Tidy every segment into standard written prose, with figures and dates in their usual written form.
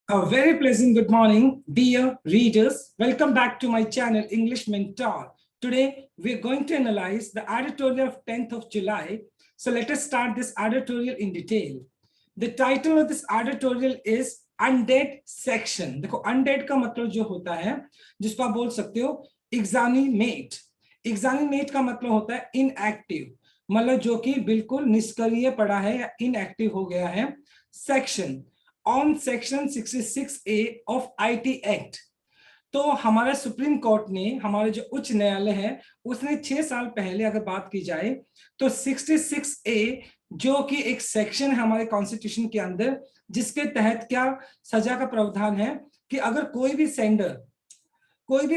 A very pleasant good morning, dear readers. Welcome back to my channel, English Mentor. Today, we're going to analyze the editorial of 10th of July. So let us start this editorial in detail. The title of this editorial is Undead Section. देखो, undead का मतलब जो होता है, जिसको आप बोल सकते हो exanimate. Exanimate का मतलब होता है inactive. मतलब जो कि बिल्कुल निष्क्रिय पड़ा है या inactive हो गया है. Section on section 66A of IT act. तो हमारा सुप्रीम कोर्ट ने, हमारे जो उच्च न्यायालय है, उसने 6 साल पहले अगर बात की जाए तो 66A जो कि एक सेक्शन है हमारे कॉन्स्टिट्यूशन के अंदर, जिसके तहत क्या सजा का प्रावधान है कि अगर कोई भी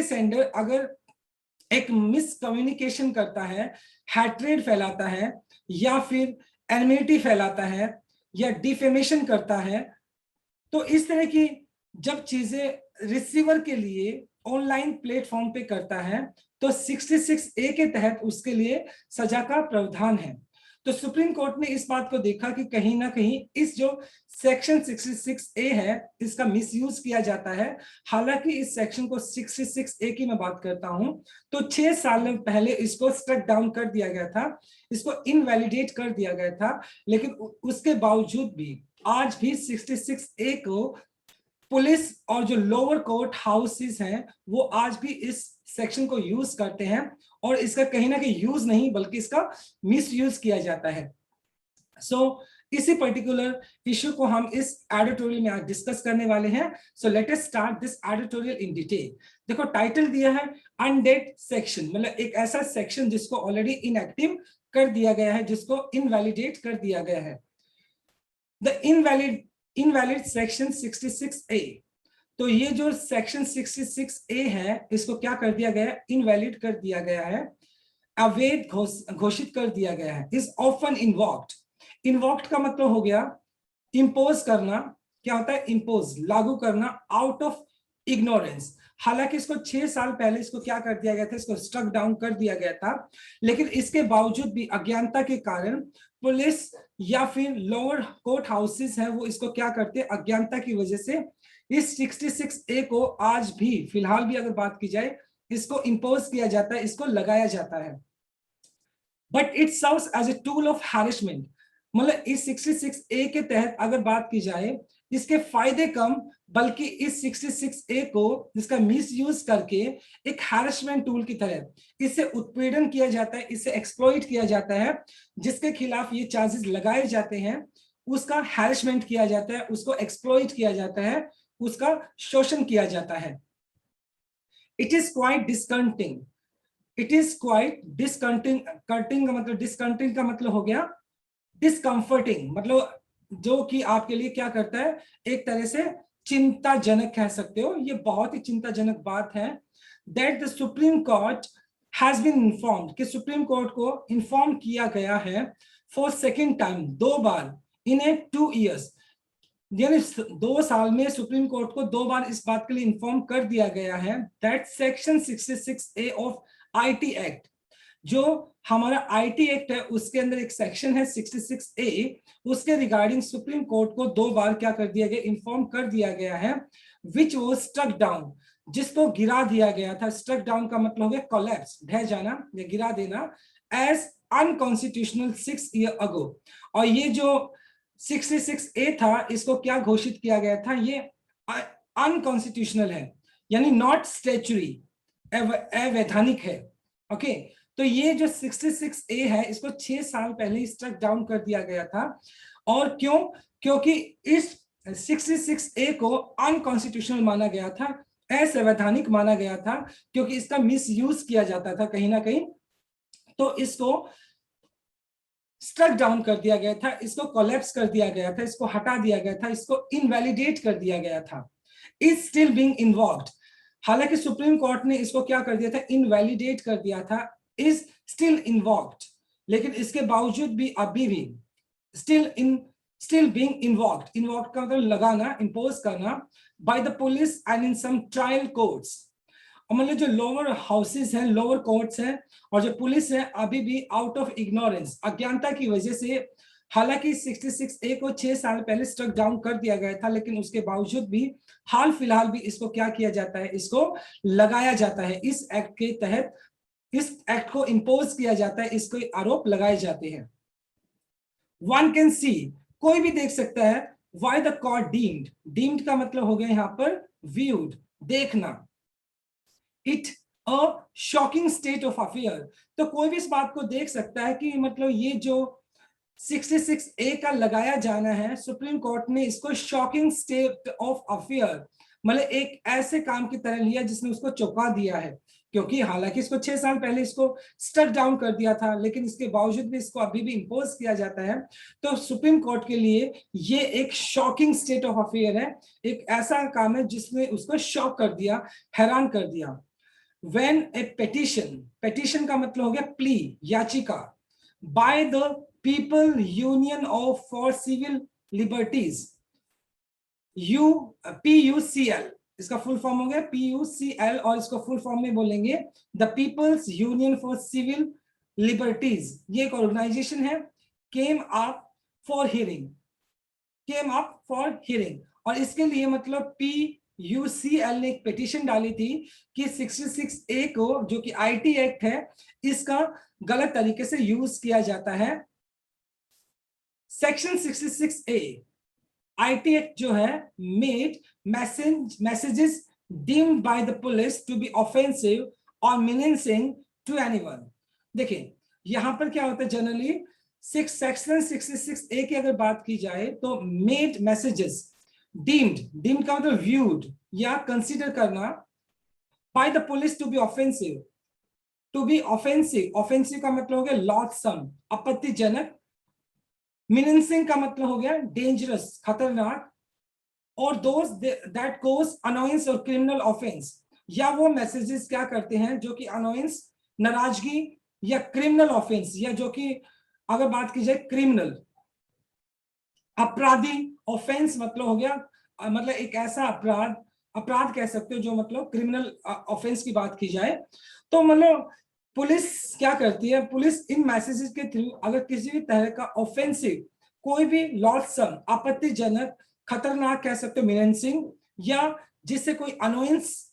सेंडर अगर एक मिसकम्युनिकेशन करता है, हैट्रेड फैलाता है या फिर एनिमिटी फैलाता है या डिफेमेशन करता है, तो इस तरह की जब चीजें रिसीवर के लिए ऑनलाइन प्लेटफॉर्म पे करता है तो 66A के तहत उसके लिए सजा का प्रावधान है। तो सुप्रीम कोर्ट ने इस बात को देखा कि कहीं ना कहीं इस जो सेक्शन 66A है इसका मिसयूज किया जाता है। हालांकि इस सेक्शन को 66A की मैं बात करता हूं तो 6 साल पहले इसको स्ट्रक डाउन कर दिया गया था, इसको इनवैलिडेट कर दिया गया था, लेकिन उसके बावजूद भी आज भी 66A को पुलिस और जो लोअर कोर्ट हाउसेस हैं वो आज भी इस सेक्शन को यूज करते हैं और इसका कहीं ना कहीं यूज नहीं बल्कि इसका मिस यूज किया जाता है। इसी पर्टिकुलर इश्यू को हम इस एडिटोरियल में आज डिस्कस करने वाले हैं। So let us start this editorial in detail. देखो टाइटल दिया है अनडेड सेक्शन, मतलब एक ऐसा सेक्शन जिसको ऑलरेडी इनएक्टिव कर दिया गया है, जिसको इनवैलिडेट कर दिया गया है। The invalid section 66A। तो ये जो सेक्शन 66A है इसको क्या कर दिया गया है, इनवैलिड कर दिया गया है, अवैध घोषित कर दिया गया है। इज ऑफन इन्वॉक्ड का मतलब हो गया इंपोज करना। क्या होता है इंपोज, लागू करना आउट ऑफ इग्नोरेंस। हालांकि इसको 6 साल पहले इसको क्या कर दिया गया था, इसको स्ट्रक डाउन कर दिया गया था, लेकिन इसके बावजूद भी अज्ञानता के कारण पुलिस या फिर लोअर कोर्ट हाउसेस हैं वो इसको क्या करते हैं, अज्ञानता की वजह से इस 66A को आज भी फिलहाल भी अगर बात की जाए इसको इंपोज किया जाता है, इसको लगाया जाता है। But it serves as a tool of harassment. मतलब इस 66A के तहत अगर बात की जाए इसके फायदे कम, बल्कि इस 66A को इसका मिसयूज करके एक हैरेसमेंट टूल की तरह इससे उत्पीड़न किया जाता है, इससे एक्सप्लॉइट किया जाता है, जिसके खिलाफ ये चार्जेस लगाए जाते हैं उसका हैरेसमेंट किया जाता है, उसको एक्सप्लॉइट किया जाता है, उसका शोषण किया जाता है। It is quite disgusting. It is quite disgusting. का मतलब, डिस्कंटिंग का मतलब हो गया डिस्कंफर्टिंग, मतलब जो कि आपके लिए क्या करता है, एक तरह से चिंताजनक कह सकते हो। ये बहुत ही चिंताजनक बात है that the supreme court has been informed, कि सुप्रीम कोर्ट को इन्फॉर्म किया गया है फॉर सेकेंड टाइम, 2 बार इन ए 2 years, यानी 2 साल में सुप्रीम कोर्ट को 2 बार इस बात के लिए इन्फॉर्म कर दिया गया है that section 66A of IT act, जो हमारा आईटी एक्ट है उसके अंदर एक सेक्शन है 66A, उसके रिगार्डिंग सुप्रीम कोर्ट को 2 बार क्या कर दिया गया, इन्फॉर्म कर दिया गया है, विच वो स्ट्रक डाउन, जिसको गिरा दिया गया था। स्ट्रक डाउन का मतलब हो गया कोलैप्स, ढह जाना या गिरा देना, एज अनकॉन्स्टिट्यूशनल 6 years अगो। और ये जो 66A था इसको क्या घोषित किया गया था, ये अनकॉन्स्टिट्यूशनल है, यानी नॉट स्टैच्यूरी, अवैधानिक है। ओके, तो ये जो 66A है इसको 6 साल पहले स्ट्रक डाउन कर दिया गया था। और क्यों? क्योंकि इस 66A को अनकॉन्स्टिट्यूशनल माना गया था, असंवैधानिक माना गया था, क्योंकि इसका मिसयूज किया जाता था कहीं ना कहीं। तो इसको स्ट्रक डाउन कर दिया गया था, इसको कोलैप्स कर दिया गया था, इसको हटा दिया गया था, इसको इनवैलिडेट कर दिया गया था। Is still being involved. हालांकि सुप्रीम कोर्ट ने इसको क्या कर दिया था, इनवैलिडेट कर दिया था, इज स्टिल इन्वॉल्व्ड, लेकिन इसके बावजूद भी अभी भी स्टिल बीइंग इन्वॉल्व्ड। इन्वॉल्व्ड का मतलब लगाना, इंपोज करना, by the police and in some trial courts. मतलब जो लोअर हाउसेस हैं, लोअर कोर्ट्स हैं और जो पुलिस है, अभी भी आउट ऑफ इग्नोरेंस, अज्ञानता की वजह से हालांकि 66A को 6 साल पहले स्ट्रक डाउन कर दिया गया था, लेकिन उसके बावजूद भी हाल फिलहाल भी इसको क्या किया जाता है, इसको लगाया जाता है। इस एक्ट के तहत इस एक्ट को इंपोज किया जाता है, इसको आरोप लगाए जाते हैं। वन कैन सी, कोई भी देख सकता है। Why the court deemed, deemed का मतलब हो गया यहां पर व्यूड, देखना। It a shocking state of affair, तो कोई भी इस बात को देख सकता है कि मतलब ये जो 66A का लगाया जाना है, सुप्रीम कोर्ट ने इसको शॉकिंग स्टेट ऑफ अफेयर मतलब एक ऐसे काम की तरह लिया जिसने उसको चौंका दिया है। क्योंकि हालांकि इसको 6 साल पहले इसको स्टक डाउन कर दिया था, लेकिन इसके बावजूद भी इसको अभी भी इंपोज किया जाता है। तो सुप्रीम कोर्ट के लिए ये एक शॉकिंग स्टेट ऑफ अफेयर है, एक ऐसा काम है जिसने उसको शॉक कर दिया, हैरान कर दिया। When a petition, petition का मतलब हो गया प्ली, याचिका, by the people union of for civil liberties, PUCL, इसका फुल फॉर्म हो गया PUCL, और इसको फुल फॉर्म में बोलेंगे the people's union for civil liberties. ये एक ऑर्गेनाइजेशन है। Came up for hearing, came up for hearing, और इसके लिए मतलब PUCL ने एक पिटीशन डाली थी कि 66A को, जो कि IT एक्ट है, इसका गलत तरीके से यूज किया जाता है। सेक्शन 66A IT एक्ट जो है made messages deemed by the police to be offensive और मीनिंग टू एनीवन। देखिए यहां पर क्या होता है, जनरली सेक्शन 66A की अगर बात की जाए तो मेड मैसेजेस डीम्ड का मतलब व्यूड या कंसीडर करना, by the police to be offensive, to be offensive, offensive का मतलब हो गया लॉथसम, आपत्तिजनक। मीनिंग का मतलब हो गया डेंजरस, खतरनाक। और दोस दैट कोज अनोयंस और क्रिमिनल ऑफेंस, या वो मैसेजेस क्या करते हैं जो कि अनोयंस, नाराजगी, या क्रिमिनल ऑफेंस, या जो कि अगर बात की जाए क्रिमिनल, अपराधी। ऑफेंस मतलब हो गया मतलब एक ऐसा अपराध, अपराध कह सकते हो जो मतलब क्रिमिनल ऑफेंस की बात की जाए। तो मतलब पुलिस क्या करती है, पुलिस इन मैसेजेस के थ्रू अगर किसी भी तरह का ऑफेंसिव, कोई भी लॉथसम, आपत्तिजनक, खतरनाक कह सकते हो मीनेंसिंग, या जिससे कोई अनोयंस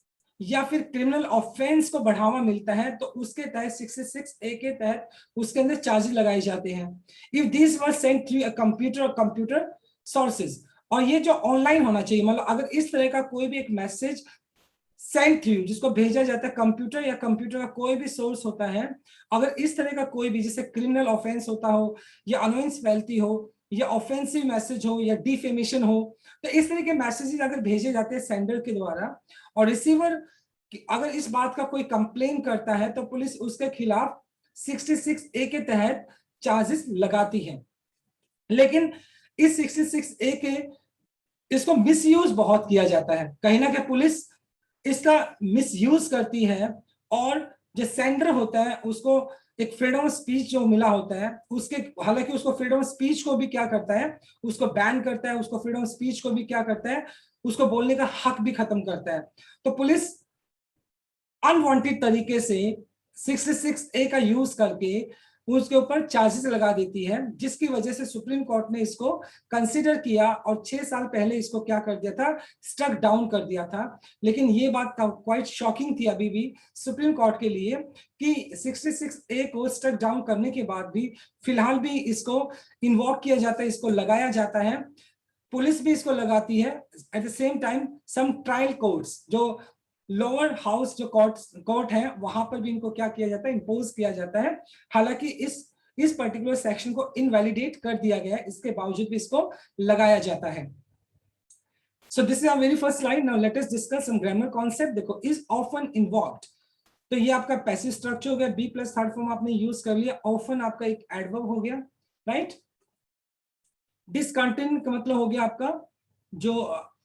या फिर क्रिमिनल ऑफेंस को बढ़ावा मिलता है, तो उसके तहत 66A के तहत उसके अंदर चार्जेस लगाए जाते हैं। If this were sent through a computer और कंप्यूटर सोर्सेज, और ये जो ऑनलाइन होना चाहिए, मतलब अगर इस तरह का कोई भी एक मैसेज सेंड थ्रू, जिसको भेजा जाता है कंप्यूटर या कंप्यूटर का कोई भी सोर्स होता है, अगर इस तरह का कोई भी जैसे क्रिमिनल ऑफेंस होता हो, या अनोइंस फैलती हो, या ऑफेंसिव मैसेज हो, या डिफेमेशन हो, तो इस तरह के मैसेजेस अगर भेजे जाते हैं सेंडर के द्वारा, और रिसीवर अगर इस बात का कोई कंप्लेन करता है, तो पुलिस उसके खिलाफ 66A के तहत चार्जेस लगाती है। लेकिन इस 66A के इसको मिसयूज बहुत किया जाता है, कहीं ना कहीं पुलिस इसका मिसयूज करती है, और जो सेंडर होता है उसको एक फ्रीडम ऑफ स्पीच जो मिला होता है उसके, हालांकि उसको फ्रीडम ऑफ स्पीच को भी क्या करता है, उसको बैन करता है, उसको फ्रीडम ऑफ स्पीच को भी क्या करता है, उसको बोलने का हक भी खत्म करता है। तो पुलिस अनवांटेड तरीके से 66A का यूज करके उसके ऊपर चार्जेस लगा देती है, जिसकी वजह से सुप्रीम कोर्ट ने इसको कंसीडर किया और 6 साल पहले इसको क्या कर दिया था, स्टक डाउन कर दिया था। लेकिन ये बात क्वाइट शॉकिंग थी अभी भी सुप्रीम कोर्ट के लिए कि 66A को स्टक डाउन करने के बाद भी फिलहाल भी इसको इन्वॉक किया जाता है, इसको लगाया जाता है, पुलिस भी इसको लगाती है। At the same time some trial courts, जो लोअर हाउस जो कोर्ट है, वहां पर भी इनको क्या किया जाता है, इंपोज किया जाता है। हालांकि इस पर्टिकुलर सेक्शन को इनवैलिडेट कर दिया गया है, इसके बावजूद भी इसको लगाया जाता है। So this is our very first slide. Now let us discuss some grammar concept. देखो, इज ऑफन इन्वॉल्व्ड, तो ये आपका पैसिव स्ट्रक्चर हो गया, बी प्लस थर्ड फॉर्म आपने यूज कर लिया। ऑफन आपका एक एडवर्ब हो गया, राइट। डिसकंटिन्यू का मतलब हो गया आपका जो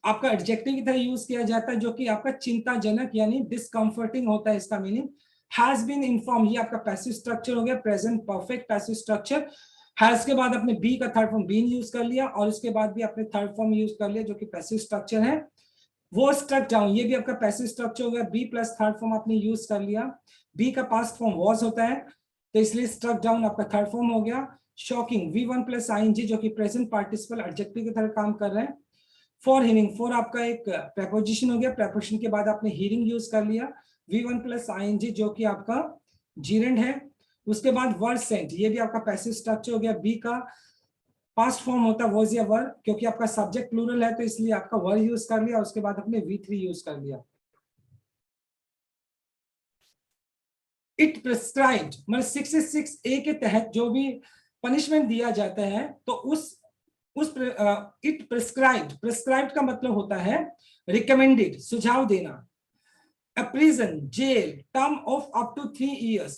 आपका एडजेक्टिव की तरह यूज किया जाता है, जो कि आपका चिंताजनक यानी डिस्कंफर्टिंग होता है, इसका मीनिंग। हैज बीन इन्फॉर्म, ये आपका पैसिव स्ट्रक्चर हो गया, present perfect passive structure. Has के बाद आपने बी का थर्ड फॉर्म बीन यूज कर लिया, और इसके बाद भी आपने थर्ड फॉर्म यूज कर लिया जो कि पैसिव स्ट्रक्चर है। वो स्ट्रक डाउन, ये भी आपका पैसिव स्ट्रक्चर हो गया, बी प्लस थर्ड फॉर्म आपने यूज कर लिया। बी का पास्ट फॉर्म वॉज होता है, तो इसलिए स्ट्रक डाउन आपका थर्ड फॉर्म हो गया। शॉकिंग, V1 प्लस ing जो कि प्रेजेंट पार्टिसिपल एडजेक्टिव की तरह काम कर रहे हैं। फॉर हियरिंग, फॉर आपका एक प्रेपोजिशन हो गया, प्रेपोजिशन के बाद आपने हियरिंग यूज कर लिया, V1 प्लस ing जो कि आपका जीरेंड है। उसके बाद वर्ड सेंट, ये भी आपका पैसिव स्ट्रक्चर हो गया। बी का पास्ट फॉर्म होता है वाज या वर, क्योंकि आपका सब्जेक्ट प्लूरल है तो इसलिए आपका वर यूज कर लिया, उसके बाद आपने V3 यूज कर लिया। इट प्रिस्क्राइब्ड, मतलब 66A के तहत जो भी पनिशमेंट दिया जाता है तो उस इट प्रिस्क्राइब्ड का मतलब होता है रिकमेंडेड, सुझाव देना। A prison jail term of up to 3 years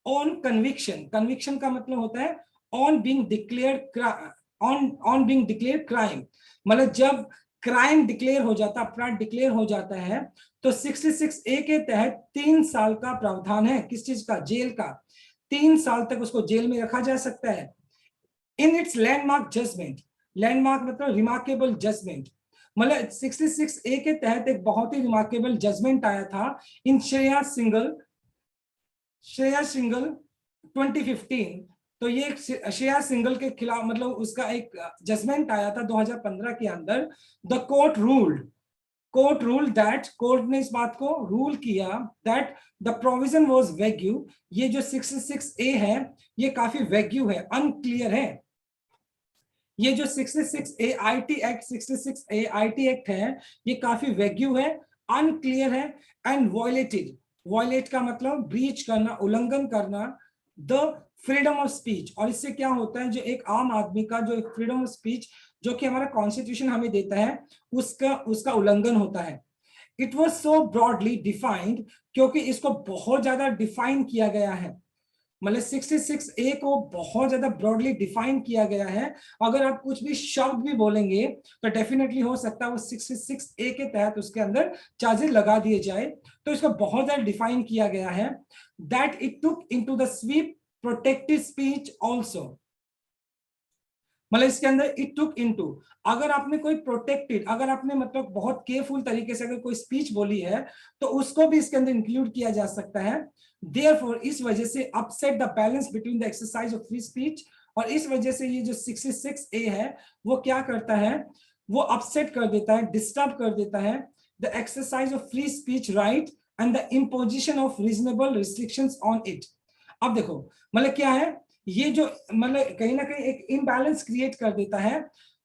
on conviction, conviction का मतलब होता है on being declared, on being declared crime, मतलब जब क्राइम डिक्लेयर हो जाता, अपराध डिक्लेयर हो जाता है तो 66A के तहत 3 साल का प्रावधान है। किस चीज का? जेल का। 3 साल तक उसको जेल में रखा जा सकता है। In its landmark judgment, landmark मतलब रिमार्केबल जजमेंट, मतलब 66A के तहत एक बहुत ही रिमार्केबल जजमेंट आया था इन श्रेया सिंगल 2015। तो ये श्रेया सिंगल के खिलाफ, मतलब उसका एक जजमेंट आया था 2015 के अंदर। The court ruled that, court ने इस बात को रूल किया that the provision was wagyu, ये जो 66A है ये काफी वैग्यू है, अनक्लियर है। ये जो 66A IT act 66A IT act है ये काफी वैग्यू है, अनक्लियर है एंड वायलेटेड, वायलेट का मतलब ब्रीच करना, उल्लंघन करना द फ्रीडम ऑफ स्पीच। और इससे क्या होता है, जो एक आम आदमी का जो एक फ्रीडम ऑफ स्पीच जो कि हमारा कॉन्स्टिट्यूशन हमें देता है उसका उल्लंघन होता है। It was so broadly defined, क्योंकि इसको बहुत ज्यादा डिफाइन किया गया है, मतलब 66A को बहुत ज्यादा ब्रॉडली डिफाइन किया गया है। अगर आप कुछ भी शब्द भी बोलेंगे तो डेफिनेटली हो सकता है वो 66A के तहत उसके अंदर चार्जेस लगा दिए जाए, तो इसको बहुत ज्यादा डिफाइन किया गया है। That it took into the SVEEP protected speech also, मतलब इसके अंदर इट टुक इनटू, अगर आपने कोई प्रोटेक्टेड, अगर आपने मतलब बहुत केयरफुल तरीके से अगर कोई स्पीच बोली है तो उसको भी इसके अंदर इंक्लूड किया जा सकता है। देयरफॉर, इस वजह से upset the balance between the exercise of free speech, और इस वजह से ये जो 66A है वो क्या करता है, वो अपसेट कर देता है, डिस्टर्ब कर देता है the exercise of free speech right and the imposition of reasonable restrictions on it. अब देखो मतलब क्या है, ये जो मतलब कहीं ना कहीं एक इम्बैलेंस क्रिएट कर देता है,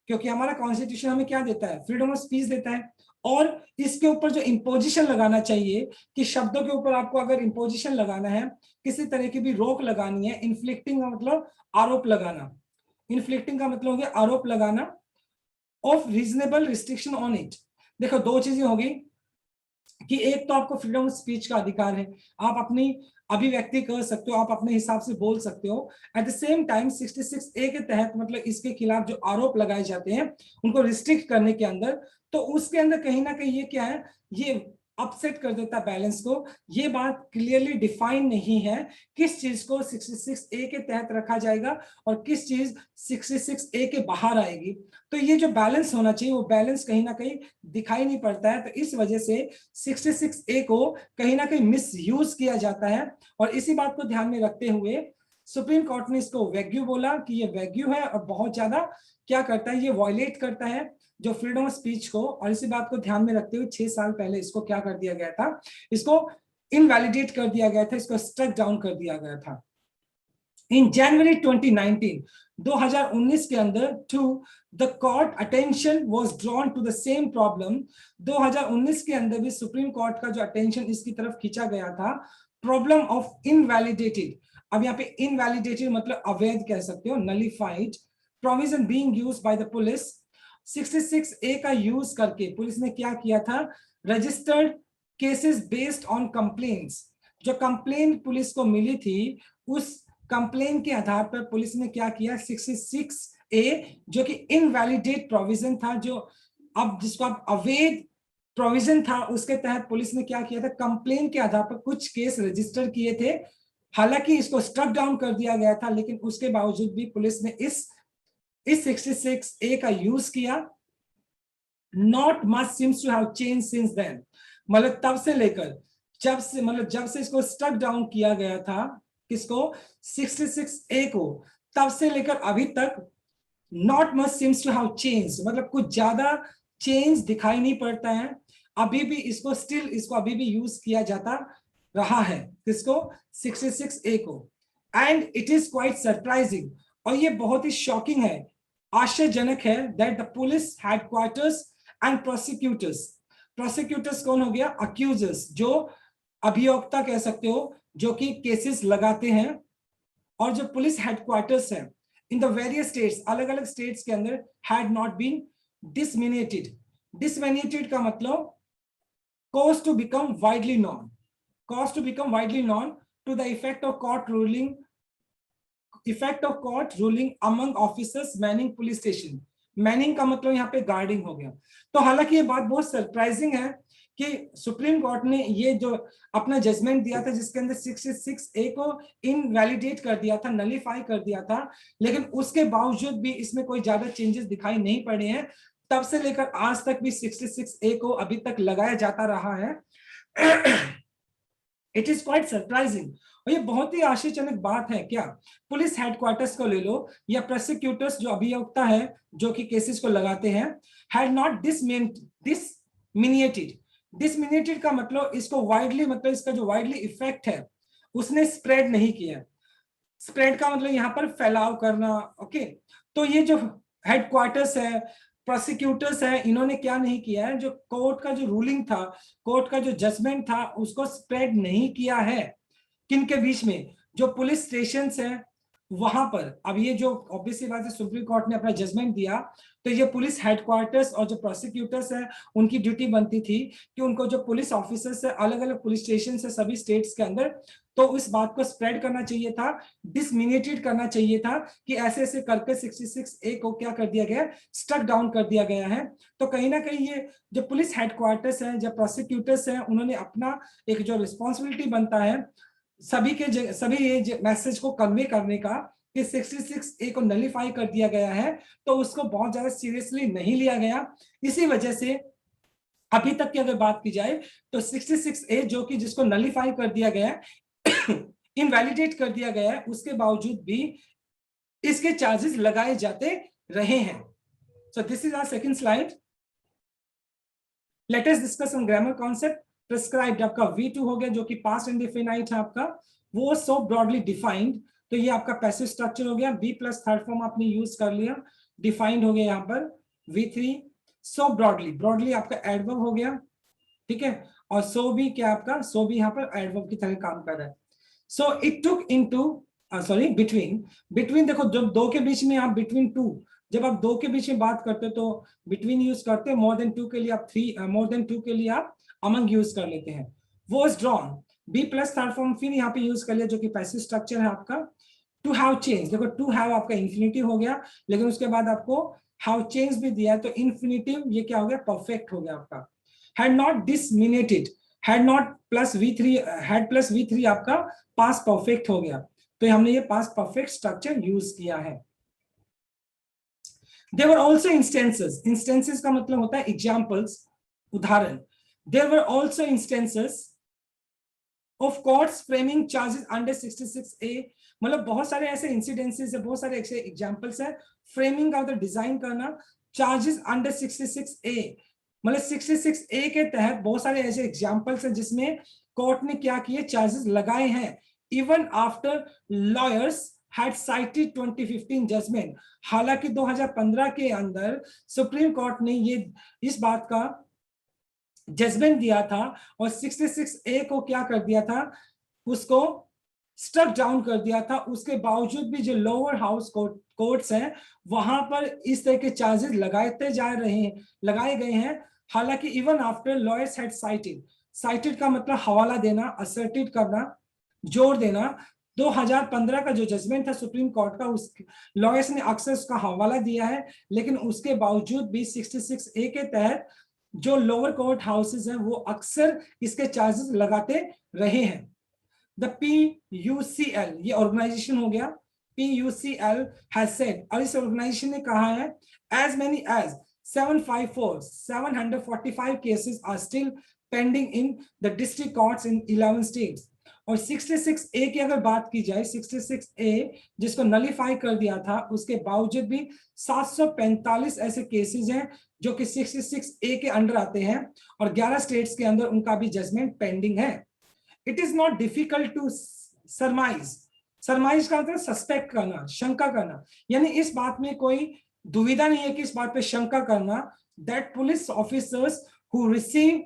क्योंकि हमारा कॉन्स्टिट्यूशन हमें क्या देता है, फ्रीडम ऑफ स्पीच देता है, और इसके ऊपर जो इम्पोजिशन लगाना चाहिए कि शब्दों के ऊपर आपको अगर इम्पोजिशन लगाना है, किसी तरह की भी रोक लगानी है, इन्फ्लिक्टिंग का मतलब आरोप लगाना, इन्फ्लिक्टिंग का मतलब हो गया आरोप लगाना, of reasonable restriction on it. देखो दो चीजें होगी कि एक तो आपको फ्रीडम ऑफ स्पीच का अधिकार है, आप अपनी अभिव्यक्ति कर सकते हो, आप अपने हिसाब से बोल सकते हो। Eight the same time 66A के तहत मतलब इसके खिलाफ जो आरोप लगाए जाते हैं उनको रिस्ट्रिक्ट करने के अंदर, तो उसके अंदर कहीं ना कहीं ये क्या है, ये अपसेट कर देता बैलेंस को। ये बात क्लियरली डिफाइन नहीं है किस चीज को 66A के तहत रखा जाएगा और किस चीज 66A के बाहर आएगी। तो ये जो बैलेंस होना चाहिए वो बैलेंस कहीं ना कहीं दिखाई नहीं पड़ता है, तो इस वजह से 66A को कहीं ना कहीं मिस यूज किया जाता है। और इसी बात को ध्यान में रखते हुए सुप्रीम कोर्ट ने इसको वैग्यू बोला कि ये वैग्यू है और बहुत ज्यादा क्या करता है, ये वायलेट करता है जो फ्रीडम ऑफ स्पीच को। और इसी बात को ध्यान में रखते हुए 6 साल पहले इसको क्या कर दिया गया था, इसको इनवैलिडेट कर दिया गया था, इसको स्ट्रक डाउन कर दिया गया था। इन जनवरी 2019 के अंदर to the court attention was drawn to the same problem. 2019 के अंदर भी सुप्रीम कोर्ट का जो अटेंशन इसकी तरफ खींचा गया था, प्रॉब्लम ऑफ इनवैलिडेटेड, अब यहाँ पे इनवैलिडेटेड मतलब अवैध कह सकते हो, nullified provision being used by the police. 66A का यूज करके पुलिस ने क्या किया था, registered cases based on complaints, जो कंप्लेन पुलिस को मिली थी उस कंप्लेन के आधार पर पुलिस ने क्या किया, 66A जो कि इनवैलिडेट प्रोविजन था, जो अब जिसको आप अवैध प्रोविजन था, उसके तहत पुलिस ने क्या किया था, कंप्लेन के आधार पर कुछ केस रजिस्टर किए थे। हालांकि इसको स्ट्रक डाउन कर दिया गया था, लेकिन उसके बावजूद भी पुलिस ने इस 66A का यूज किया। Not much seems to have change since then, मतलब तब से लेकर जब से इसको स्ट्रक डाउन किया गया था, किसको, 66A को, तब से लेकर अभी तक not much seems to have change, मतलब कुछ ज्यादा चेंज दिखाई नहीं पड़ता है। अभी भी इसको अभी भी यूज किया जाता रहा है, किसको, 66A को। And it is quite surprising, और ये बहुत ही शॉकिंग है, आश्चर्यजनक है, that the police headquarters and prosecutors, prosecutors कौन हो गया, अक्यूजर्स, जो अभियोक्ता कह सकते हो, जो कि केसेस लगाते हैं, और जो पुलिस हेडक्वार्टर्स है इन द वेरियस स्टेट्स, अलग अलग स्टेट्स के अंदर, had not been disseminated. Disseminated का मतलब cause to become widely known, cause to become widely known to the effect of court ruling among officers manning police station। Manning का मतलब यहाँ पे गार्डिंग हो गया। तो हालांकि ये बात बहुत सरप्राइजिंग है कि सुप्रीम कोर्ट ने ये जो अपना जजमेंट दिया था, जिसके अंदर 66A को इनवैलिडेट कर दिया था, नलीफाई कर दिया था, लेकिन उसके बावजूद भी इसमें कोई ज्यादा चेंजेस दिखाई नहीं पड़े हैं। तब से लेकर आज तक भी 66A को अभी तक लगाया जाता रहा है। इट इज क्वाइट सरप्राइजिंग, और ये बहुत ही आश्चर्यजनक बात है। क्या पुलिस हेडक्वार्टर्स को ले लो या प्रोसिक्यूटर्स जो अभियोक्ता है जो कि केसेस को लगाते हैं, हैड नॉट डिसमिनेटेड। डिसमिनेटेड का मतलब इसको वाइडली, मतलब इसका जो वाइडली इफेक्ट है उसने स्प्रेड नहीं किया। स्प्रेड का मतलब यहाँ पर फैलाव करना, ओके। तो ये जो हेडक्वार्टर्स है, प्रोसिक्यूटर्स है, इन्होंने क्या नहीं किया है, जो कोर्ट का जो रूलिंग था, कोर्ट का जो जजमेंट था, उसको स्प्रेड नहीं किया है। किन के बीच में, जो पुलिस स्टेशंस हैं वहां पर। अब ये जो ऑब्वियसली बात है, सुप्रीम कोर्ट ने अपना जजमेंट दिया, तो ये पुलिस हेडक्वार्टर्स और जो प्रोसिक्यूटर्स हैं उनकी ड्यूटी बनती थी कि उनको जो पुलिस ऑफिसर्स है अलग अलग पुलिस स्टेशन से सभी स्टेट्स के अंदर, तो इस बात को स्प्रेड करना चाहिए था, डिसमिनेटेड करना चाहिए था कि ऐसे ऐसे करके 66A को क्या कर दिया गया, स्टक डाउन कर दिया गया है। तो कहीं ना कहीं ये जो पुलिस हेडक्वार्टर्स हैं, जो प्रोसिक्यूटर्स हैं, उन्होंने अपना एक जो रिस्पॉन्सिबिलिटी बनता है सभी ये मैसेज को कन्वे करने का कि 66A को नलीफाई कर दिया गया है, तो उसको बहुत ज्यादा सीरियसली नहीं लिया गया। इसी वजह से अभी तक की अगर बात की जाए तो 66A जो कि जिसको नलीफाई कर दिया गया है, इनवैलिडेट कर दिया गया है, उसके बावजूद भी इसके चार्जेस लगाए जाते रहे हैं। So this is our second slide. Let us discuss some grammar concept. Prescribed आपका V2 हो गया, जो कि पास्ट इंडेफिनाइट है आपका, वो सो ब्रॉडली डिफाइंड, तो ये आपका पैसिव स्ट्रक्चर हो गया। बी प्लस थर्ड फॉर्म आपने यूज कर लिया, डिफाइंड हो गया यहाँ पर V3। सो ब्रॉडली, ब्रॉडली आपका एडवर्ब हो गया, ठीक है। और सो भी क्या आपका, सो भी यहाँ पर एडवर्ब की तरह काम कर रहा है। So it took into sorry between, between देखो जब दो के बीच में आप बिटवीन टू, जब आप दो के बीच में बात करते हो तो बिटवीन यूज करते हैं, मोर देन टू के लिए आप मोर देन टू के लिए आप अमंग यूज कर लेते हैं। Was drawn, be plus third form फिर यहाँ पे यूज कर लिया, जो कि पैसिव स्ट्रक्चर है आपका। टू हैव चेंज, देखो टू हैव आपका इंफिनिटिव हो गया, लेकिन उसके बाद आपको हैव चेंज भी दिया है, तो इंफिनिटिव ये क्या हो गया, परफेक्ट हो गया आपका। Had not disseminated, had not plus V3, had plus V3 आपका पास्ट परफेक्ट हो गया, तो हमने ये पास्ट परफेक्ट स्ट्रक्चर यूज किया है। There were also instances, instances का मतलब होता है एग्जाम्पल्स, उदाहरण। There were also instances of courts framing charges under 66A, मतलब बहुत सारे ऐसे इंसिडेंसेस है, बहुत सारे ऐसे एग्जाम्पल्स है। फ्रेमिंग का मतलब डिजाइन करना, चार्जेस अंडर 66A, मतलब 66A के तहत बहुत सारे ऐसे एग्जाम्पल्स हैं जिसमें कोर्ट ने क्या किए, चार्जेस लगाए हैं, even after lawyers had cited 2015 judgment. हालांकि 2015 के अंदर सुप्रीम कोर्ट ने ये इस बात का जजमेंट दिया था और 66A को क्या कर दिया था, उसको स्टक डाउन कर दिया था। उसके बावजूद भी जो लोअर हाउस कोर्ट्स हैं वहां पर इस तरह के चार्जेस लगाए गए हैं। हालांकि even after lawyers had cited, cited का मतलब हवाला देना, असर्टेड करना, जोर देना। 2015 का जो जजमेंट था सुप्रीम कोर्ट का, उस लॉयर्स ने अक्सर उसका हवाला दिया है, लेकिन उसके बावजूद भी 66A के तहत जो लोअर कोर्ट हाउसेस हैं वो अक्सर इसके चार्जेस लगाते रहे हैं। द PUCL, ये ऑर्गेनाइजेशन हो गया, PUCL has said, और इस ऑर्गेनाइजेशन ने कहा है, as many as 745 cases are still pending in the district courts in 11 states। और 66A की अगर बात की जाए, 66A जिसको नलीफाई कर दिया था, उसके बावजूद भी 745 ऐसे केसेस हैं जो कि 66A के अंडर आते हैं और 11 स्टेट्स के अंदर उनका भी जजमेंट पेंडिंग है। It is not difficult to surmise, surmise का मतलब सस्पेक्ट करना, शंका करना, यानी इस बात में कोई दुविधा नहीं है कि इस बात पे शंका करना that police officers who receive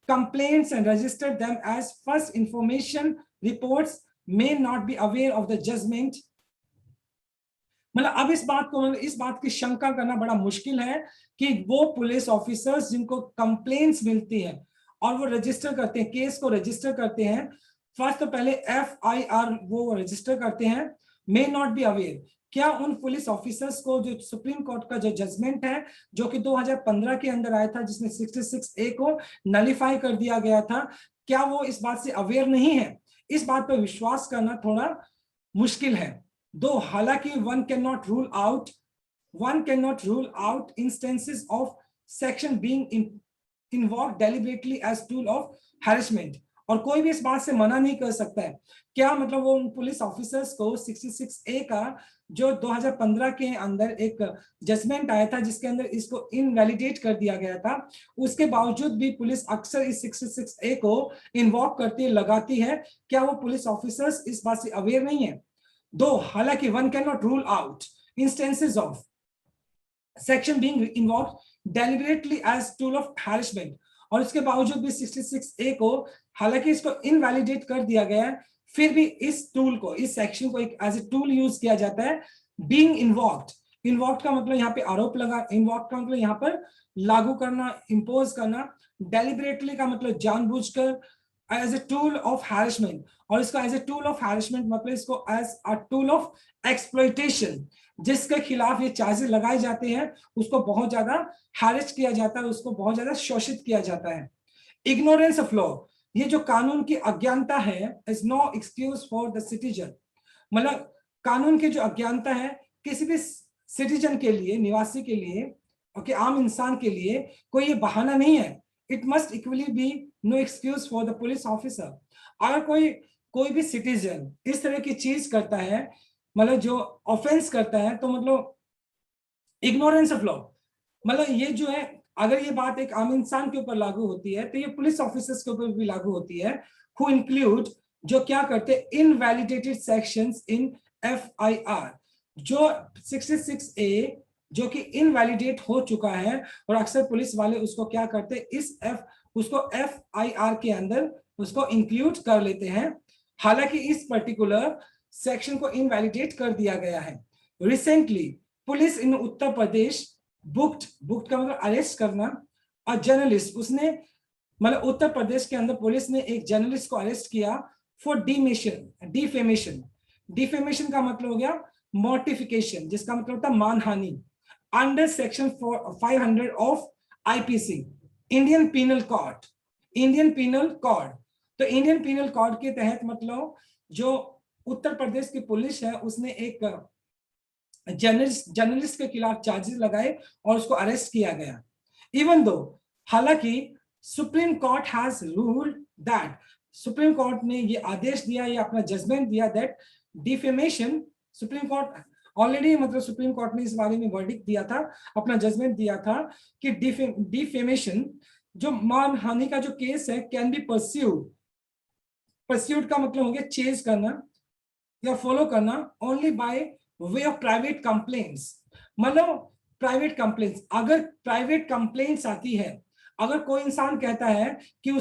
complaints and register them as first information reports may not be aware of the judgment। मतलब अब इस बात को, इस बात की शंका करना बड़ा मुश्किल है कि वो पुलिस ऑफिसर्स जिनको कंप्लेंट्स मिलती है और वो रजिस्टर करते हैं, केस को रजिस्टर करते हैं, फर्स्ट तो पहले FIR वो रजिस्टर करते हैं, मे नॉट बी अवेयर, क्या उन पुलिस ऑफिसर्स को जो सुप्रीम कोर्ट का जो जजमेंट है जो कि 2015 के अंदर आया था जिसमें 66A को नलीफाई कर दिया गया था, क्या वो इस बात से अवेयर नहीं है? इस बात पर विश्वास करना थोड़ा मुश्किल है। दो हालांकि one cannot rule out instances of section being invoked deliberately as tool of harassment, और कोई भी इस बात से मना नहीं कर सकता है, क्या मतलब वो उन पुलिस ऑफिसर्स को 66A का जो 2015 के अंदर एक जजमेंट आया था जिसके अंदर इसको इनवैलिडेट कर दिया गया था, उसके बावजूद भी पुलिस अक्सर इस 66A को इन्वॉक करती है, लगाती है, क्या वो पुलिस ऑफिसर्स इस बात से अवेयर नहीं है? दो हालांकि one cannot rule out instances of section being invoked deliberately as tool of harassment, और इसके बावजूद भी 66A को हालांकि इसको इनवैलिडेट कर दिया गया है, फिर भी इस टूल को, इस सेक्शन को एक एज ए टूल यूज किया जाता है। बीइंग इन्वॉक्ड, इन्वॉक्ड का मतलब यहाँ पे आरोप लगा, इन्वॉक्ड का मतलब यहाँ पर लागू करना, इंपोज करना, डेलिबरेटली का मतलब जानबूझकर, as a tool of harassment, और इसका as a tool of harassment मतलब इसको as a tool of exploitation, जिसके खिलाफ ये चार्जेस लगाए जाते हैं उसको बहुत ज्यादा हैरेस किया जाता है, उसको बहुत ज्यादा शोषित किया जाता है। इग्नोरेंस ऑफ लॉ, ये जो कानून की अज्ञानता है, is no excuse for the citizen, मतलब कानून की जो अज्ञानता है किसी भी सिटीजन के लिए, निवासी के लिए, ओके, आम इंसान के लिए कोई ये बहाना नहीं है। It must equally be no excuse for the police officer. अगर कोई भी सिटीजन इस तरह की चीज करता है, मतलब जो ऑफेंस करता है, तो मतलब इग्नोरेंस ऑफ लॉ, मतलब ये जो है, अगर ये बात एक आम इंसान के ऊपर लागू होती है तो ये पुलिस ऑफिसर्स के ऊपर भी लागू होती है, हु इंक्लूड, जो क्या करते हैं, इनवैलिडेटेड सेक्शंस इन FIR, जो 66A जो कि इनवैलिडेट हो चुका है, और अक्सर पुलिस वाले उसको क्या करते हैं, उसको FIR के अंदर उसको इंक्लूड कर लेते हैं, हालांकि इस पर्टिकुलर सेक्शन को इनवैलिडेट कर दिया गया है। रिसेंटली पुलिस इन उत्तर प्रदेश बुक्ड का मतलब अरेस्ट करना, और जर्नलिस्ट, उसने मतलब उत्तर प्रदेश के अंदर पुलिस ने एक जर्नलिस्ट को अरेस्ट किया फॉर डिफेमेशन। डिफेमेशन का मतलब हो गया मॉर्टिफिकेशन, जिसका मतलब होता मानहानि, under section 500 of IPC, Indian penal code. Indian penal code, तो इंडियन पिनल कोड के तहत मतलब जो उत्तर प्रदेश की पुलिस है उसने एक जर्नलिस्ट के खिलाफ चार्जेस लगाए और उसको अरेस्ट किया गया। इवन दो, हालांकि supreme court has ruled that, supreme court ने ये आदेश दिया, ये अपना जजमेंट दिया that defamation, supreme court already, मतलब सुप्रीम कोर्ट ने इस बारे में वर्डिक्ट दिया था, अपना जजमेंट दिया था कि डिफेमेशन, जो मानहानि का जो केस है, कैन बी परस्यूड, परस्यूड का मतलब हो गया चेज करना या फॉलो करना, only by way of private complaints, मतलब प्राइवेट कंप्लेंट्स, अगर प्राइवेट कंप्लेंट्स आती है, अगर कोई इंसान कहता है कि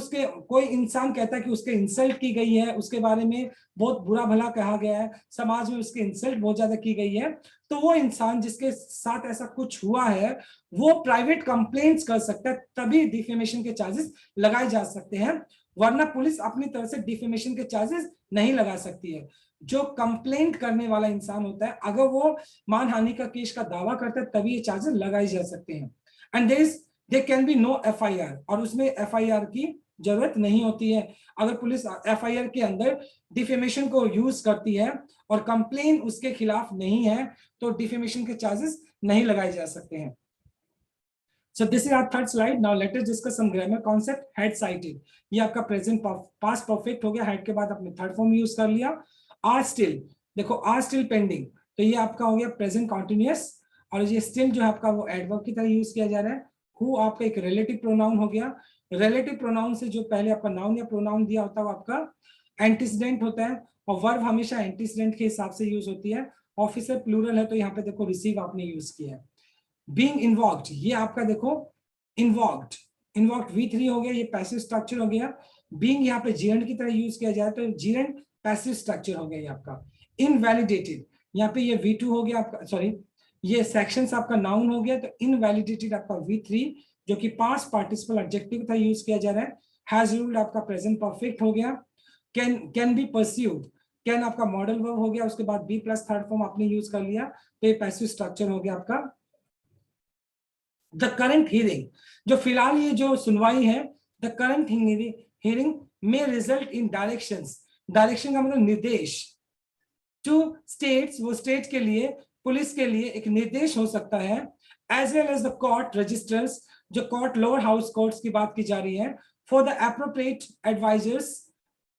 उसके इंसल्ट की गई है, उसके बारे में बहुत बुरा भला कहा गया है, समाज में उसके इंसल्ट बहुत ज्यादा की गई है, तो वो इंसान जिसके साथ ऐसा कुछ हुआ है वो प्राइवेट कंप्लेंट्स कर सकता है, तभी डिफेमेशन के चार्जेस लगाए जा सकते हैं, वरना पुलिस अपनी तरफ से डिफेमेशन के चार्जेस नहीं लगा सकती है। जो कंप्लेंट करने वाला इंसान होता है, अगर वो मानहानि का केस का दावा करता है तभी ये चार्जेस लगाए जा सकते हैं। And there can be no FIR, और उसमें FIR की जरूरत नहीं होती है। अगर पुलिस FIR के अंदर डिफेमेशन को यूज करती है और कंप्लेन उसके खिलाफ नहीं है तो डिफेमेशन के चार्जेस नहीं लगाए जा सकते हैं। So this is our third slide. Now let us discuss some grammar concept. Had cited, ये आपका प्रेजेंट पास्ट परफेक्ट हो गया, had के बाद आपने थर्ड फॉर्म यूज कर लिया. आर स्टिल, देखो आर स्टिल पेंडिंग, तो ये आपका हो गया प्रेजेंट कॉन्टिन्यूअस, और ये स्टिल जो है आपका वो एडवर्ब की तरह यूज किया जा रहा है. हु आपका एक रिलेटिव प्रोनाउन हो गया. रिलेटिव प्रोनाउन से जो पहले आपका नाउन या प्रोनाउन दिया होता है वो आपका एंटीसीडेंट होता है, और वर्ब हमेशा एंटीसीडेंट के हिसाब से यूज होती है. ऑफिसर प्लूरल है तो यहाँ पे देखो रिसीव आपने यूज किया है. बीइंग इन्वॉक्ड, ये आपका देखो इन्वॉक्ड, इन्वॉक्ड V3 हो गया, ये पैसिव स्ट्रक्चर हो गया. बीइंग यहाँ पे जीरेंड की तरह यूज किया जाए तो जीरेंड पैसिव स्ट्रक्चर हो गया ये आपका. इनवैलिडेटेड, यहाँ पे ये V2 हो गया आपका, सॉरी ये सेक्शंस आपका नाउन हो गया, तो इनवैलिडेटेड आपका V3 जो कि पास्ट पार्टिसिपल एडजेक्टिव था यूज किया जा रहा है. हैज रूल्ड आपका प्रेजेंट परफेक्ट हो गया. कैन बी परस्यूड, कैन आपका मॉडल वर्ब हो गया, उसके बाद बी प्लस थर्ड फॉर्म आपने यूज कर लिया, तो ये पैसिव स्ट्रक्चर हो गया आपका. द करंट हियरिंग, जो फिलहाल ये जो सुनवाई है, द करंट हियरिंग में रिजल्ट इन डायरेक्शंस, डायरेक्शन का मतलब निर्देश, टू स्टेट्स, वो स्टेट के लिए, पुलिस के लिए एक निर्देश हो सकता है. As well as the court registers, जो कोर्ट लोअर हाउस कोर्ट्स की बात की जा रही है. For the appropriate advisers,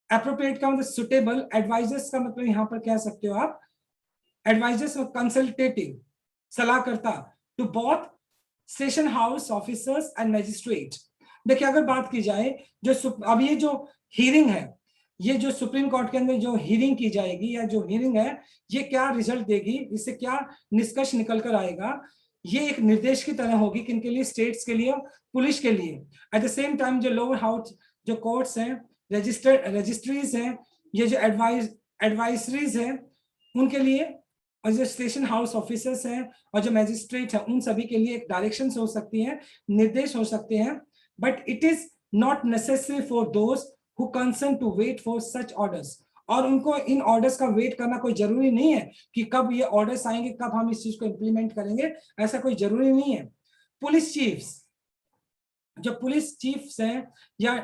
appropriate का मतलब सुटेबल, एडवाइजर्स का मतलब यहां पर कह सकते हो आप एडवाइजर्स और कंसल्टेटिव, सलाहकर्ता, to both station house officers and magistrate. देखिए अगर बात की जाए जो अब ये जो हियरिंग है, ये जो सुप्रीम कोर्ट के अंदर जो हियरिंग की जाएगी या जो हियरिंग है, ये क्या रिजल्ट देगी, इससे क्या निष्कर्ष निकल कर आएगा, ये एक निर्देश की तरह होगी किनके लिए, स्टेट्स के लिए, पुलिस के लिए. एट द सेम टाइम जो लोअर हाउस जो कोर्ट्स हैं, रजिस्ट्रीज हैं, ये जो एडवाइजरीज हैं उनके लिए, और जो स्टेशन हाउस ऑफिसर्स हैं और जो मैजिस्ट्रेट हैं, उन सभी के लिए एक डायरेक्शन हो सकती हैं, निर्देश हो सकते हैं. But it is not necessary for those who concern to wait for such orders, और उनको इन ऑर्डर्स का वेट करना कोई जरूरी नहीं है कि कब ये ऑर्डर्स आएंगे, कब हम इस चीज को इंप्लीमेंट करेंगे, ऐसा कोई जरूरी नहीं है. पुलिस चीफ्स, जो पुलिस चीफ्स हैं या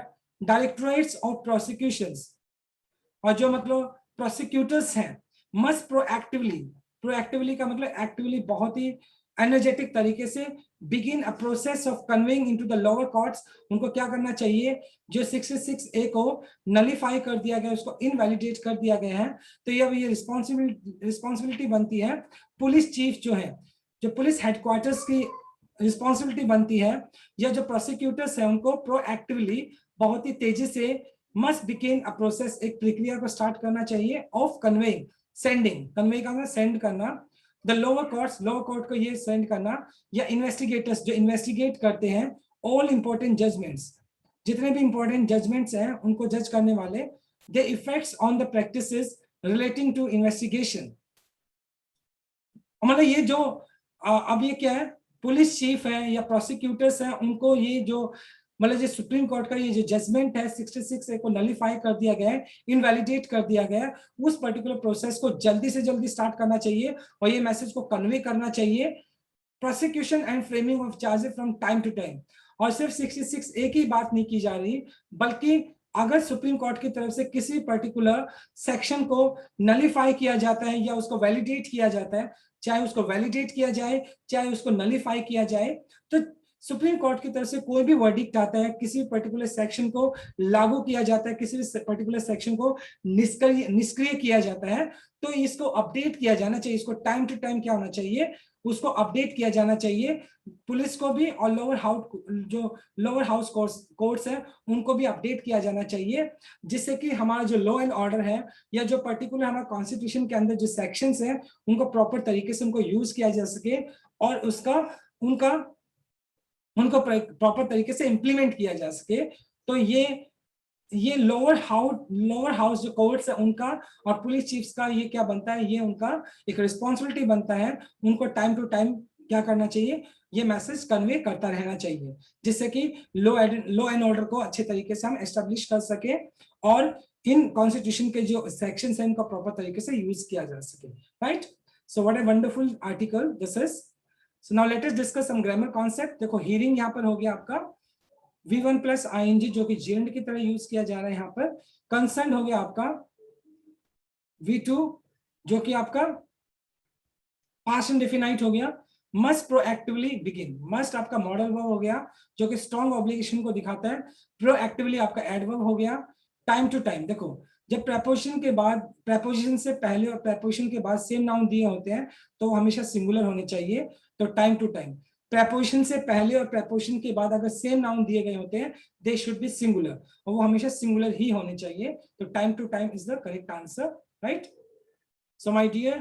डायरेक्टरेट्स ऑफ प्रोसिक्यूशंस, और जो मतलब प्रोसिक्यूटर्स हैं, मस्ट प्रोएक्टिवली, प्रोएक्टिवली का मतलब एक्टिवली, बहुत ही एनर्जेटिक तरीके से, begin a process of conveying into the lower courts, उनको क्या करना चाहिए, जो 66A को नलिफाई कर दिया गया, उसको इनवैलिडेट कर दिया गया है, तो ये रिस्पॉन्सिबिलिटी बनती है पुलिस चीफ जो है, जो पुलिस हेडक्वार्टर्स की रिस्पॉन्सिबिलिटी बनती है, या जो प्रोसिक्यूटर्स है उनको प्रोएक्टिवली, बहुत ही तेजी से, मस्ट बिगिन अ प्रोसेस, एक प्रक्रिया को स्टार्ट करना चाहिए, ऑफ कन्वेइंग, सेंडिंग, कन्वे का सेंड करना, the lower courts, lower court को ये सेंड करना, या इन्वेस्टिगेटर्स जो इन्वेस्टिगेट करते हैं, ऑल इंपॉर्टेंट जजमेंट्स, जितने भी इंपॉर्टेंट जजमेंट्स हैं उनको जज करने वाले, the effects on the practices relating to investigation. मतलब ये जो अब ये क्या है, पुलिस चीफ है या प्रोसिक्यूटर्स हैं, उनको ये जो मतलब जो सुप्रीम कोर्ट का ये जो जजमेंट है 66A को नलिफाई कर दिया गया है, इनवैलिडेट कर दिया गया है, उस पर्टिकुलर प्रोसेस को जल्दी से जल्दी स्टार्ट करना चाहिए, और ये मैसेज को कन्वे करना चाहिए. Prosecution and framing of charges from time to time, और सिर्फ 66A की बात नहीं की जा रही, बल्कि अगर सुप्रीम कोर्ट की तरफ से किसी पर्टिकुलर सेक्शन को नलिफाई किया जाता है या उसको वैलिडेट किया जाता है, चाहे उसको वैलिडेट किया जाए चाहे उसको नलिफाई किया जाए, तो सुप्रीम कोर्ट की तरफ से कोई भी वर्डिक्ट आता है, किसी पर्टिकुलर सेक्शन को लागू किया जाता है, किसी भी पर्टिकुलर सेक्शन को निष्क्रिय किया जाता है, तो इसको अपडेट किया जाना चाहिए, इसको टाइम टू टाइम क्या होना चाहिए, उसको अपडेट किया जाना चाहिए, पुलिस को भी और लोअर हाउस कोर्ट्स है उनको भी अपडेट किया जाना चाहिए, जिससे कि हमारा जो लॉ एंड ऑर्डर है या जो पर्टिकुलर हमारा कॉन्स्टिट्यूशन के अंदर जो सेक्शंस हैं उनको प्रॉपर तरीके से उनको यूज किया जा सके, और उसका उनको प्रॉपर तरीके से इंप्लीमेंट किया जा सके. तो ये लोअर हाउस जो कोर्ट्स है उनका और पुलिस चीफ्स का ये क्या बनता है, ये उनका एक रिस्पॉन्सिबिलिटी बनता है, उनको टाइम टू टाइम क्या करना चाहिए, ये मैसेज कन्वे करता रहना चाहिए, जिससे कि लॉ एंड ऑर्डर को अच्छे तरीके से हम एस्टेब्लिश कर सके, और इन कॉन्स्टिट्यूशन के जो सेक्शंस हैं इनका प्रॉपर तरीके से यूज किया जा सके. Right, so what a wonderful article this is. So now let us discuss some grammar concept. देखो hearing यहाँ पर हो गया आपका V1 plus ing जो कि gerund की तरह यूज किया जा रहा है यहाँ पर. Concerned हो गया आपका V2 जो कि आपका past indefinite हो गया. मस्ट प्रोएक्टिवली बिगिन, मस्ट आपका मॉडल वर्ब हो गया जो कि स्ट्रॉन्ग ऑब्लिगेशन को दिखाता है, प्रोएक्टिवली आपका एडवर्ब हो गया। टाइम टू टाइम, देखो जब प्रेपोजिशन के बाद, प्रेपोजिशन से पहले और प्रेपोजिशन के बाद सेम नाउन दिए होते हैं तो वो हमेशा सिंगुलर होने चाहिए। तो टाइम टू टाइम, प्रेपोजिशन से पहले और प्रेपोजिशन के बाद अगर सेम नाउन दिए गए होते हैं दे शुड बी सिंगुलर, और वो हमेशा सिंगुलर ही होने चाहिए। तो time to time is the correct answer, right? So my dear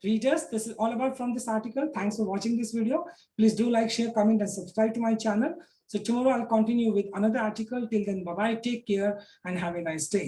readers, this is all about from this article. Thanks for watching this video. Please do like, share, comment, and subscribe to my channel. So tomorrow I'll continue with another article. Till then, bye bye, take care, and have a nice day.